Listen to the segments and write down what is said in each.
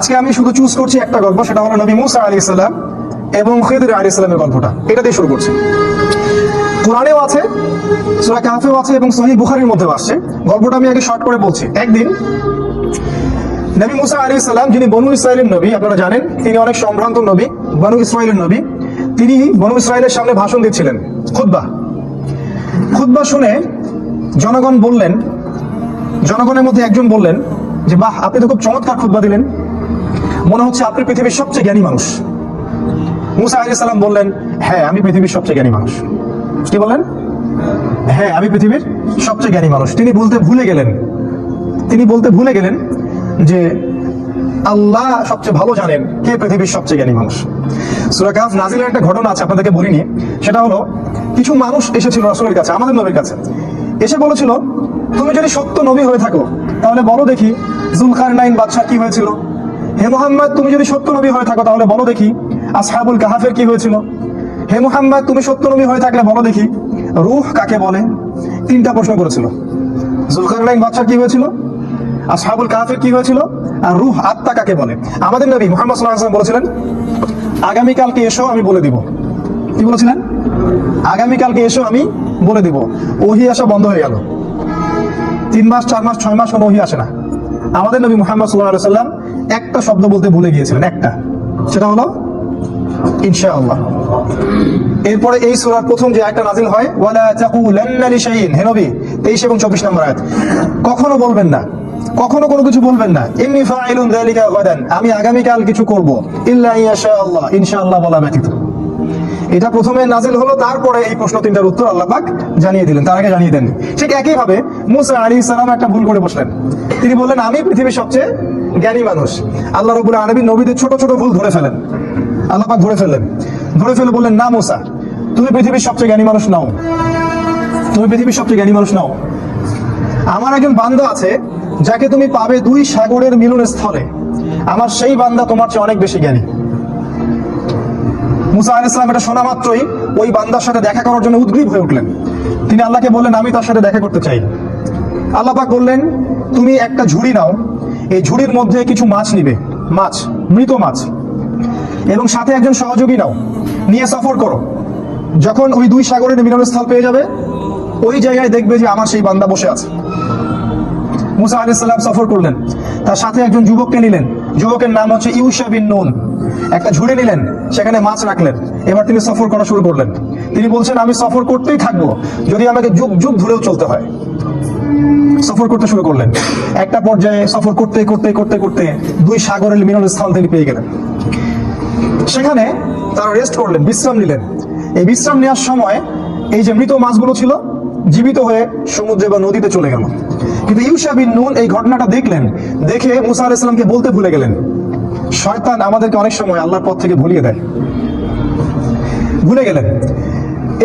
আজকে আমি শুধু চুজ করছি একটা গল্প, সেটা হলো নবী মুসা আলাইহিস সালাম এবং খিদির আলাইহিস সালামের গল্পটা। এটা দিয়ে শুরু করছি। কোরআনেও আছে, সূরা কাহফেও আছে এবং সহিহ বুখারীর মধ্যেও আসছে। গল্পটা আমি আগে শর্ট করে বলছি। একদিন নবী মুসা আলাইহিস সালাম, যিনি বনু ইসরাইলের নবী, আপনারা জানেন তিনি অনেক সম্ভ্রান্ত নবী, বনু ইসরাইলের নবী। তিনি বনু ইসরাইলের সামনে ভাষণ দিচ্ছিলেন, খুতবা শুনে জনগণের মধ্যে একজন বললেন যে, বাহ, আপনি তো খুব চমৎকার খুতবা দিলেন, মনে হচ্ছে আপনি পৃথিবীর সবচেয়ে জ্ঞানী মানুষ। মুসা আলাইহিস সালাম বললেন, হ্যাঁ, আমি পৃথিবীর সবচেয়ে জ্ঞানী মানুষ। কি বললেন? হ্যাঁ, আমি পৃথিবীর সবচেয়ে জ্ঞানী মানুষ। তিনি বলতে ভুলে গেলেন যে আল্লাহ সবচেয়ে ভালো জানেন কে পৃথিবীর সবচেয়ে জ্ঞানী মানুষ। সূরা কাহফ নাজিলের একটা ঘটনা আছে, আপনাদেরকে বলিনি। সেটা হলো, কিছু মানুষ এসেছিল রাসূলের কাছে, আমাদের নবীর কাছে, এসে বলেছিল, তুমি যদি সত্য নবী হয়ে থাকো তাহলে বলো দেখি যুলকারনাইন বাদশার কি হয়েছিল। হে মুহাম্মদ, তুমি যদি সত্য নবী হয়ে থাকো তাহলে বলো দেখি আসহাবুল কাহাফের কি হয়েছিল। হে মুহাম্মদ, তুমি সত্য নবী হয়ে থাকলে বলো দেখি রূহ কাকে বলে। তিনটা প্রশ্ন করেছিল। যুলকারনাইন বাদশার কি হয়েছিল, আসহাবুল কাহাফের কি হয়েছিল, আর রূহ আত্মা কাকে বলে। আমাদের নবী মুহাম্মদ সাল্লাল্লাহু আলাইহি ওয়াসাল্লাম বলেছিলেন, আগামীকালকে এসো, আমি বলে দিব। কি বলেছিলেন? আগামীকালকে এসো, আমি বলে দিব। ওহী আসা বন্ধ হয়ে গেল। 3 মাস, 4 মাস, 6 মাস কোনো ওহী আসে না। আমাদের নবী মুহাম্মদ সাল্লাল্লাহু আলাইহি ওয়াসাল্লাম একটা শব্দ বলতে ভুলে গিয়েছিলেন, একটা, সেটা হলো ইনশাআল্লাহ। এরপরে এই সূরার প্রথম যে আয়াতটা নাযিল হয়, ওয়ালা তাকুলান্না লিশাইইন, হে নবী, 23 এবং 24 নম্বর আয়াত, কখনো বলবেন না, কখনো কোনো কিছু বলবেন না, ইন্নী ফাইলুন যালিকা গাদান, আমি আগামীকাল কিছু করব, ইল্লা ইনশাআল্লাহ, ইনশাআল্লাহ বলা ব্যতীত। এটা প্রথমে নাযিল হলো, তারপরে এই প্রশ্ন তিনটার উত্তর আল্লাহ পাক জানিয়ে দিলেন, তার আগে জানিয়ে দেননি। ঠিক একই ভাবে মুসা আলাইহিস সালাম একটা ভুল করে বসলেন। তিনি বললেন, আমি পৃথিবীর সবচেয়ে জ্ঞানী মানুষ। আল্লাহ রাব্বুল আলামিন নবীদের ছোট ছোট ভুল ধরে ফেলেন, আল্লাহ পাক ধরে ফেলে বললেন, না মুসা, তুমি পৃথিবীর সবচেয়ে জ্ঞানী মানুষ নাও, আমার একজন বান্দা আছে যাকে তুমি পাবে 2 সাগরের মিলন স্থলে, আমার সেই বান্দা তোমার চেয়ে অনেক বেশি জ্ঞানী। মুসা আলাইহিস সালাম এটা শোনা মাত্রই ওই বান্দার সাথে দেখা করার জন্য উদ্গ্রীব হয়ে উঠলেন। তিনি আল্লাহকে বললেন, আমি তার সাথে দেখা করতে চাই। আল্লাহ পাক বললেন, তুমি একটা ঝুড়ি নাও, এই ঝুড়ির মধ্যে কিছু মাছ নিবে, মৃত মাছ, এবং সাথে একজন সহযোগী নাও, নিয়ে সফর করো। যখন ওই 2 সাগরের মিলনস্থল পেয়ে যাবে, ওই জায়গায় দেখবে যে আমার সেই বান্দা বসে আছে। মুসা আলাইহিস সালাম সফর করলেন, তার সাথে একজন যুবককে নিলেন, যুবকের নাম হচ্ছে ইউশা বিন নুন। একটা ঝুড়ি নিলেন, সেখানে মাছ রাখলেন। এবার তিনি সফর করা শুরু করলেন। তিনি বলছেন, আমি সফর করতেই থাকবো, যদি আমাকে যুগ যুগ ধরেও চলতে হয়। সফর করতে শুরু করলেন। একটা পর্যায়ে সফর করতে 2 সাগরের মিলনস্থল তিনি পেয়ে গেলেন। সেখানে তারা রেস্ট করলেন, বিশ্রাম নিলেন। এই বিশ্রাম নেওয়ার সময় এই যে মৃত মাছগুলো ছিল, জীবিত হয়ে সমুদ্রে বা নদীতে চলে গেল। কিন্তু ইউশা বিন নুন এই ঘটনাটা দেখে মুসা আলাইহিস সালামকে বলতে ভুলে গেলেন। শয়তান আমাদেরকে অনেক সময় আল্লাহর পথ থেকে ভুলে গেলেন।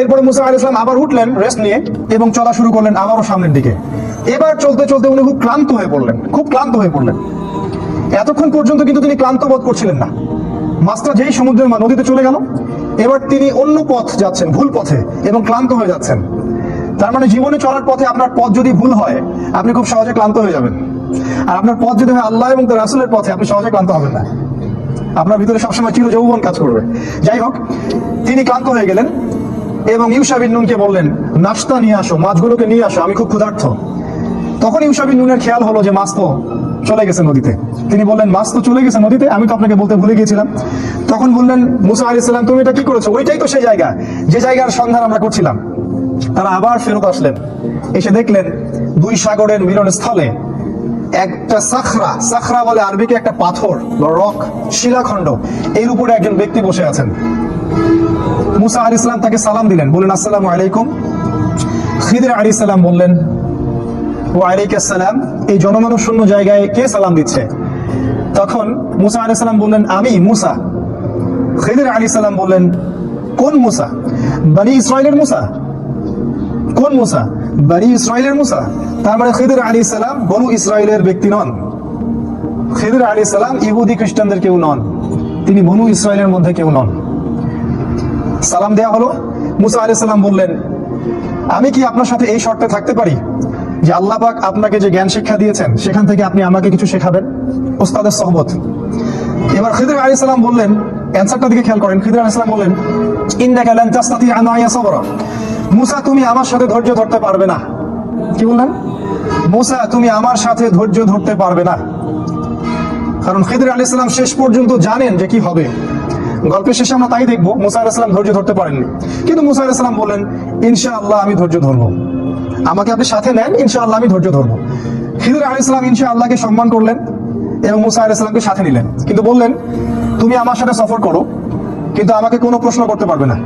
এরপরে মুসা আলাইহিস সালাম আবার উঠলেন রেস্ট নিয়ে এবং চলা শুরু করলেন আবারও সামনের দিকে। এবার চলতে উনি খুব ক্লান্ত হয়ে পড়লেন। এতক্ষণ পর্যন্ত কিন্তু তিনি ক্লান্ত বোধ করছিলেন না। মাছটা যেই সমুদ্রের নদীতে চলে গেল, এবার তিনি অন্য পথ যাচ্ছেন, ভুল পথে, এবং ক্লান্ত হয়ে যাচ্ছেন। তার মানে জীবনে চলার পথে আপনার পথ যদি ভুল হয়, আপনি খুব সহজে ক্লান্ত হয়ে যাবেন। আর আপনার পথ যদি হয় আল্লাহ এবং তার রাসূলের পথে, আপনি সহজে ক্লান্ত হবেন না। আপনার ভিতরে সবসময় চিরযৌবন কাজ করবে। যাই হোক, তিনি ক্লান্ত হয়ে গেলেন এবং ইউশা বিন নুনকে বললেন, নাশতা নিয়ে আসো, মাছগুলোকে নিয়ে আসো, আমি খুব ক্ষুধার্ত। তখন ইউশা বিন নুনের খেয়াল হলো যে মাছ তো চলে গেছে নদীতে। তিনি বললেন, মাছ তো চলে গেছে নদীতে, আমি তো আপনাকে বলতে ভুলে গিয়েছিলাম। তখন বললেন মুসা আলাইহিস সালাম, তুমি এটা কি করেছো? ওইটাই তো সেই জায়গা, যে জায়গার সন্ধান আমরা করছিলাম। তারা আবার ফেরত আসলেন, এসে দেখলেন 2 সাগরের মিলনস্থলে একটা সাখরা বলে আরবিকে একটা পাথর বা রক, শিলাখণ্ড, এর উপরে একজন ব্যক্তি বসে আছেন। মুসা আলাইহিস সালাম তাকে সালাম দিলেন, বললেন, আসসালামু আলাইকুম। খিদির আলাইহিস সালাম বললেন, ওয়া আলাইকুস সালাম। এই জনমানব শূন্য জায়গায় কে সালাম দিচ্ছে? তখন মুসা আলাইহিস সালাম বললেন, আমি মুসা। খিদির আলাইহিস সালাম বললেন, কোন মুসা? বনি ইসরাইলের মুসা? কোন মুসা? বনি ইসরাইলের মুসা। তার মানে খিদির আলাইহিস সালাম বনু ইসরাইলের ব্যক্তি নন। খিদির আলাইহিস সালাম ইহুদি খ্রিস্টানদের কেউ নন, তিনি বনু ইসরাইলের মধ্যে কেউ নন। সালাম দেয়া হলো। মুসা আলাইহিস সালাম বললেন, আমি কি আপনার সাথে এই শর্তে থাকতে পারি যে আল্লাহ পাক আপনাকে যে জ্ঞান শিক্ষা দিয়েছেন সেখান থেকে আপনি আমাকে কিছু শেখাবেন? ওস্তাদের সোহবত। এবার খিদর আলাইহিস সালাম বললেন, অ্যানসারটা দিকে খেয়াল করেন, খিদর আলাইহিস সালাম বললেন, ইন্নাকা লান তাসতাতিআ মা'ইয়া সাবরা, মুসা তুমি আমার সাথে ধৈর্য ধরতে পারবে না। কি বললেন? মুসা তুমি আমার সাথে ধৈর্য ধরতে পারবে না। কারণ খিদর আলাইহিস সালাম শেষ পর্যন্ত জানেন যে কি হবে। গল্পের শেষে আমরা তাই দেখবো, মুসা আলাইহিস সালাম ধৈর্য ধরতে পারেননি, কিন্তু মুসা আলাইহিস সালাম বললেন, ইনশাআল্লাহ আমি ধৈর্য ধরবো, আমাকে আপনি সাথে নেন, ইনশাআল্লাহ আমি ধৈর্য ধরবো। খিদর আলাইহিস সালাম ইনশাআল্লাহকে সম্মান করলেন এবং মুসা আলাইহিস সালামকে সাথে নিলেন, কিন্তু বললেন, তুমি আমার সাথে সফর করো, কিন্তু আমাকে কোনো প্রশ্ন করতে পারবে না,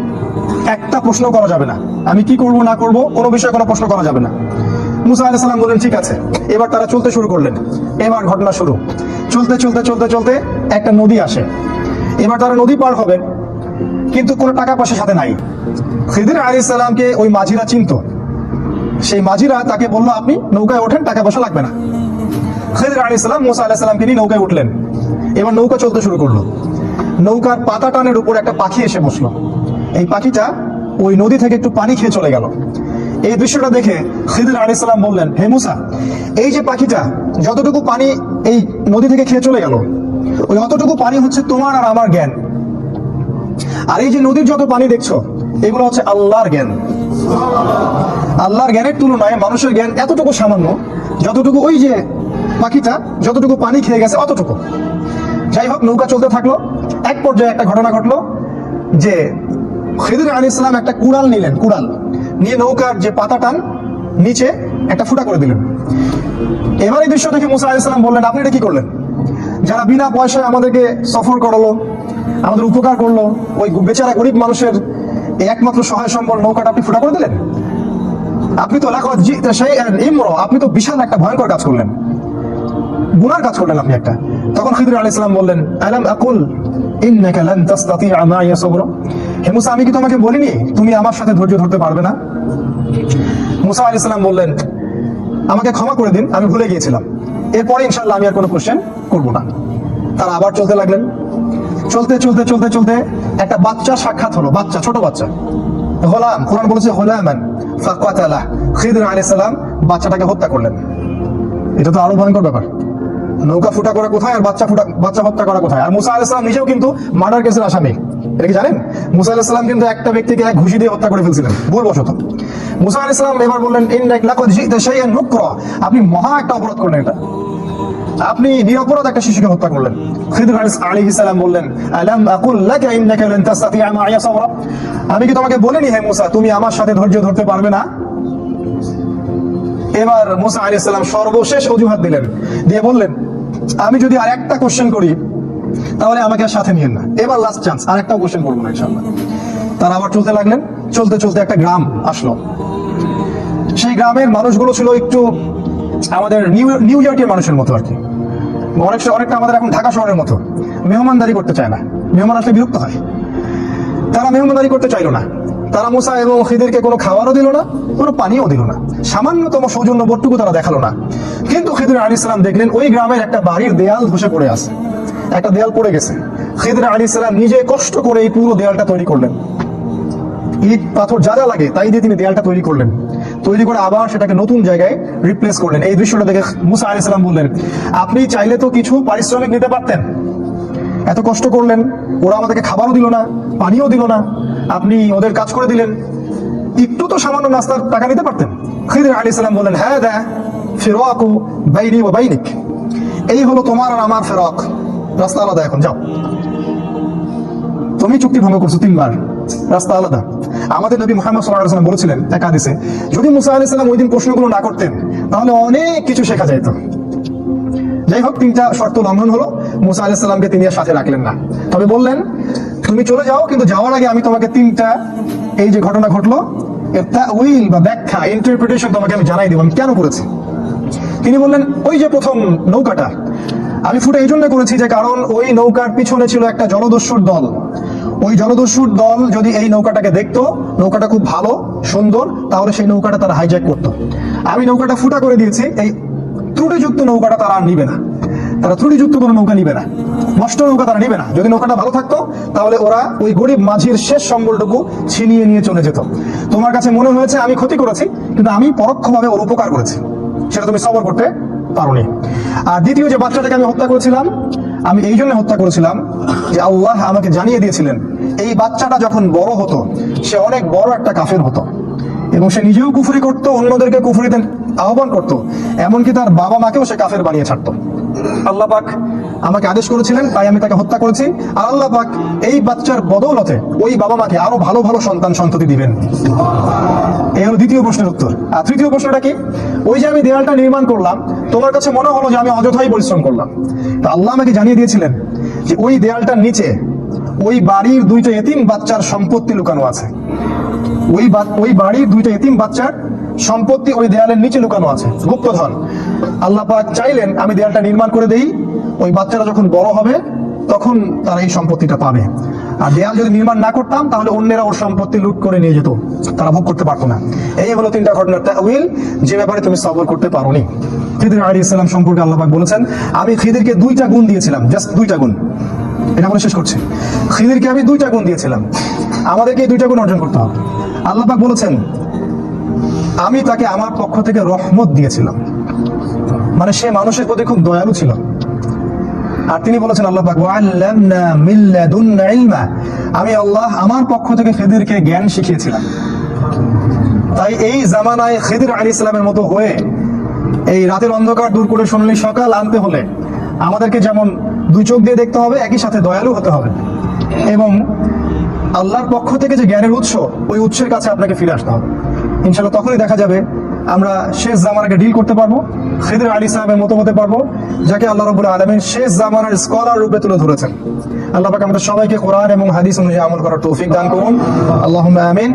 একটা প্রশ্ন করা যাবে না, আমি কি করব না করব কোনো বিষয়ে কোনো প্রশ্ন করা যাবে না। মুসা আলাইহিস সালাম বললেন, ঠিক আছে। এবার তারা চলতে শুরু করলেন। এবার ঘটনা শুরু। চলতে চলতে চলতে চলতে একটা নদী আসে। এবার তারা নদী পার হবেন, কিন্তু কোনো টাকা পয়সা সাথে নাই। খিদর আলাইহিস সালামকে ওই মাঝিরা চিনতো। সেই মাঝিরা তাকে বললো, আপনি নৌকায় ওঠেন, টাকা পয়সা লাগবে না। খিদর আলাইহিস সালাম মুসা আলাইহিস সালামকে নিয়ে নৌকায় উঠলেন। এবার নৌকা চলতে শুরু করলো। নৌকার পাতা টানের উপর একটা পাখি এসে বসলো। এই পাখিটা ওই নদী থেকে একটু পানি খেয়ে চলে গেল। এই দৃশ্যটা দেখে খিদর আলাইহিস সালাম বললেন, হে মুসা, এই যে পাখিটা যতটুকু পানি এই নদী থেকে খেয়ে চলে গেল, ওই অতটুকু পানি হচ্ছে তোমার আর আমার জ্ঞান। আর এই যে নদীর যত পানি দেখছো, এগুলো হচ্ছে আল্লাহর জ্ঞান। আল্লাহর জ্ঞানের তুলনায় মানুষের জ্ঞান এতটুকু সামান্য, যতটুকু ওই যে পাখিটা যতটুকু পানি খেয়ে গেছে অতটুকু। যাই হোক, নৌকা চলতে থাকলো। এক পর্যায়ে একটা ঘটনা ঘটলো যে খিদর আলাইহিস সালাম একটা কুড়াল নিলেন, কুড়াল নিয়ে নৌকার যে পাতা টান নিচে একটা ফুটা করে দিলেন। এবার এই দৃশ্য দেখে মুসা আলাইহিস সালাম বললেন, আপনি এটা কি করলেন? যারা বিনা পয়সায় আমাদেরকে সফর করালো, আমাদের উপকার করলো, ওই বেচারা গরিব মানুষের এই একমাত্র সহায় সম্বল নৌকাটা আপনি ফুটা করে দিলেন। আপনি তো লাকাদ জি'তা শাইআন ইমরা, আপনি তো বিশাল একটা ভয়ঙ্কর কাজ করলেন, গুনার কাজ করলেন আপনি একটা। তখন খিদর আলাইহিস সালাম বললেন, আলাম আকুল ইন্নাকা লান তাসতাতিআ মা'ইয়া সাবরা, হে মুসা আমি কি তোমাকে বলিনি তুমি আমার সাথে ধৈর্য ধরতে পারবে না? মুসা আলাইহিস সালাম বললেন, আমাকে ক্ষমা করে দিন, আমি ভুলে গিয়েছিলাম, এরপরে ইনশাআল্লাহ আমি আর কোনো কোশ্চেন করবো না। তারা আবার চলতে লাগলেন। চলতে চলতে চলতে চলতে একটা বাচ্চার সাক্ষাৎ হলো, বাচ্চা, ছোট বাচ্চা, গোলাম। কোরআন বলেছে গোলামান ফাকাতালা, খিদর আলাইহিস সালাম বাচ্চাটাকে হত্যা করলেন। এটা তো আরো ভয়ঙ্কর ব্যাপার। নৌকা ফুটা করা কোথায় আর বাচ্চা হত্যা করা কোথায়? আর মুসা আলাইহিস সালাম নিজেও কিন্তু মার্ডার কেসের আসামি। এটা কি জানেন? মুসা আলাইহিস সালাম কিন্তু একটা ব্যক্তিকে এক ঘুষি দিয়ে হত্যা করে ফেলছিলেন ভুলবশত। মুসা আলাইহিস সালাম এবার বললেন, ইন্নাকা লাকাদ জি'তা শাইআন নুকরা, আপনি মহা একটা অপরাধ করলেন, এটা আপনি নিরপরাধ একটা শিশুকে হত্যা করলেন। খিদর আলাইহিস সালাম বললেন, আলাম আকুল লাকা ইন্নাকা লান তাসতাতিআ মা'ইয়া সাবরা, আমি কি তোমাকে বলিনি হে মুসা তুমি আমার সাথে ধৈর্য ধরতে পারবে না? এবার মুসা আলাইহিস সালাম সর্বশেষ অজুহাত দিলেন, দিয়ে বললেন, আমি যদি আর একটা কোশ্চেন করি তাহলে আমাকে আর সাথে নিয়েন না, এবার লাস্ট চান্স, আর একটা কোশ্চেন করবো না ইনশাআল্লাহ। তারা আবার চলতে লাগলেন। চলতে চলতে একটা গ্রাম আসলো। সেই গ্রামের মানুষগুলো ছিল একটু আমাদের নিউ ইয়র্কের মানুষের মতো আর কি, অনেকটা আমাদের এখন ঢাকা শহরের মতো। মেহমানদারি করতে চায় না, মেহমান আসলে বিরক্ত হয়। তারা মেহমানদারি করতে চাইলো না। তারা মুসা এবং খিদরকে কোনো খাবারও দিল না, কোনো পানিও দিল না, সামান্যতম সৌজন্য বোধটুকু তারা দেখালো না। কিন্তু খিদর আলাইহিস সালাম দেখলেন ওই গ্রামের একটা বাড়ির দেয়াল ধসে পড়ে আছে, একটা দেয়াল পড়ে গেছে। খিদর আলাইহিস সালাম নিজে কষ্ট করে এই পুরো দেয়ালটা তৈরি করলেন, ইট পাথর যা যা লাগে তাই দিয়ে তিনি দেয়ালটা তৈরি করলেন। তৈরি করে আবার সেটাকে নতুন জায়গায় রিপ্লেস করলেন। এই দৃশ্যটা দেখে মুসা আলাইহিস সালাম বললেন, আপনি চাইলে তো কিছু পারিশ্রমিক নিতে পারতেন, এত কষ্ট করলেন, ওরা আমাদেরকে খাবারও দিল না, পানিও দিল না, আপনি ওদের কাজ করে দিলেন, একটু তো সামান্য নাস্তার টাকা নিতে পারতেন। খিদর আলাইহিস সালাম বললেন, হাদা ফিরাকু বাইনি ওয়া বাইনিক, এই হলো তোমার আর আমার ফেরাক, রাস্তা আলাদা, এখন যাও। তুমি চুক্তি ভঙ্গ করছো 3 বার, রাস্তা আলাদা। আমাদের নবী মুহাম্মদ সাল্লাল্লাহু আলাইহি ওয়াসাল্লাম বলেছিলেন এক হাদিসে, যদি মুসা আলাইহিস সালাম ওই দিন প্রশ্নগুলো না করতেন তাহলে অনেক কিছু শেখা যেত। যাই হোক, 3টা শর্ত লঙ্ঘন হলো। মুসা আলাইহিস সালামকে তিনি আর সাথে রাখলেন না, তবে বললেন, তুমি চলে যাও, কিন্তু যাওয়ার আগে আমি তোমাকে 3টা এই যে ঘটনা ঘটলো এর তাউইল বা ব্যাখ্যা, ইন্টারপ্রিটেশন তোমাকে আমি জানাই দেব আমি কেন করেছি। তিনি বললেন, ওই যে প্রথম নৌকাটা আমি ফুটে এই জন্য করেছি যে কারণ ওই নৌকার পিছনে ছিল একটা জলদস্যুর দল। ওই জলদস্যুর দল যদি এই নৌকাটাকে দেখতো, নৌকাটা খুব ভালো সুন্দর, তাহলে সেই নৌকাটা তারা হাইজ্যাক করতো। আমি নৌকাটা ফুটা করে দিয়েছি, এই ত্রুটিযুক্ত নৌকাটা তারা আর নিবে না, তারা ত্রুটিযুক্ত কোনো নৌকা নিবে না, নষ্ট নৌকা তারা নিবে না। যদি নৌকাটা ভালো থাকতো তাহলে ওরা ওই গরিব মাঝির শেষ সম্বলটুকু ছিনিয়ে নিয়ে চলে যেত। তোমার কাছে মনে হয়েছে আমি ক্ষতি করেছি, কিন্তু আমি পরোক্ষভাবে ওর উপকার করেছি, সেটা তুমি সবর করতে পারোনি। আর দ্বিতীয় যে বাচ্চাটাকে আমি হত্যা করেছিলাম, আমি এই জন্য হত্যা করেছিলাম যে আল্লাহ আমাকে জানিয়ে দিয়েছিলেন এই বাচ্চাটা যখন বড় হতো সে অনেক বড় একটা কাফের হতো এবং সে নিজেও কুফরি করত, অন্যদেরকে কুফরিতে আহ্বান করত, এমনকি তার বাবা মাকেও সে কাফের বানিয়ে ছাড়তো। আল্লাহ পাক আমাকে আদেশ করেছিলেন, তাই আমি তাকে হত্যা করেছি। আর আল্লাহ পাক এই বাচ্চার বদৌলতে ওই বাবা মাকে আরো ভালো ভালো সন্তান সন্ততি দিবেন। এই হলো দ্বিতীয় প্রশ্নের উত্তর। আর তৃতীয় প্রশ্নটা কি? ওই যে আমি দেয়ালটা নির্মাণ করলাম, তোমার কাছে মনে হলো যে আমি অযথাই পরিশ্রম করলাম। তা আল্লাহ আমাকে জানিয়ে দিয়েছিলেন যে ওই দেয়ালটার নিচে ওই বাড়ির দুইটা এতিম বাচ্চার সম্পত্তি লুকানো আছে। ওই বাড়ির দুইটা এতিম বাচ্চার সম্পত্তি ওই দেয়ালের নিচে লুকানো আছে, গুপ্তধন। আল্লাহ পাক চাইলেন আমি দেয়ালটা নির্মাণ করে দেই, ওই বাচ্চারা যখন বড় হবে তখন তারা এই সম্পত্তিটা পাবে। আর দেয়াল যদি নির্মাণ না করতাম তাহলে অন্যেরা ওর সম্পত্তি লুট করে নিয়ে যেত, তারা ভোগ করতে পারতো না। এই হলো তিনটা ঘটনার তাওয়িল, যে ব্যাপারে তুমি সবর করতে পারোনি। খিদির আলাইহিস সালাম সম্পর্কে আল্লাহ পাক বলেছেন, আমি খিদিরকে দুইটা গুণ দিয়েছিলাম, জাস্ট দুইটা গুণ। এটা আমরা শেষ করছি। খিদিরকে আমি দুইটা গুণ দিয়েছিলাম, আমাদেরকে এই দুইটা গুণ অর্জন করতে হবে। আল্লাহ পাক বলেছেন, আমি তাকে আমার পক্ষ থেকে রহমত দিয়েছিলাম, মানে সে মানুষের প্রতি খুব দয়ালু ছিল। আর তিনি বলেছেন আল্লাহ পাক, ওয়াল্লামনা মিন লাদুন্না ইলমা, আমি আল্লাহ আমার পক্ষ থেকে খিদিরকে জ্ঞান শিখিয়েছিলাম। তাই এই জামানায় খিদির আলাইহিস সালামের মতো হয়ে এই রাতের অন্ধকার দূর করে সোনালী সকাল আনতে হলে আমাদেরকে যেমন দুই চোখ দিয়ে দেখতে হবে, একই সাথে দয়ালু হতে হবে এবং আল্লাহর পক্ষ থেকে যে জ্ঞানের উৎস, ওই উৎসের কাছে আপনাকে ফিরে আসতে হবে। ইনশাআল্লাহ তখনই দেখা যাবে আমরা শেষ জামানাকে ডিল করতে পারবো, খিদির আলাইহিস সালামের মতো হতে পারবো, যাকে আল্লাহ রাব্বুল আলামিন শেষ জামানার স্কলার রূপে তুলে ধরেছেন। আল্লাহ পাক আমাদের সবাইকে কোরআন এবং হাদিস অনুযায়ী আমল করার তৌফিক দান করুন। আল্লাহুম্মা আমিন।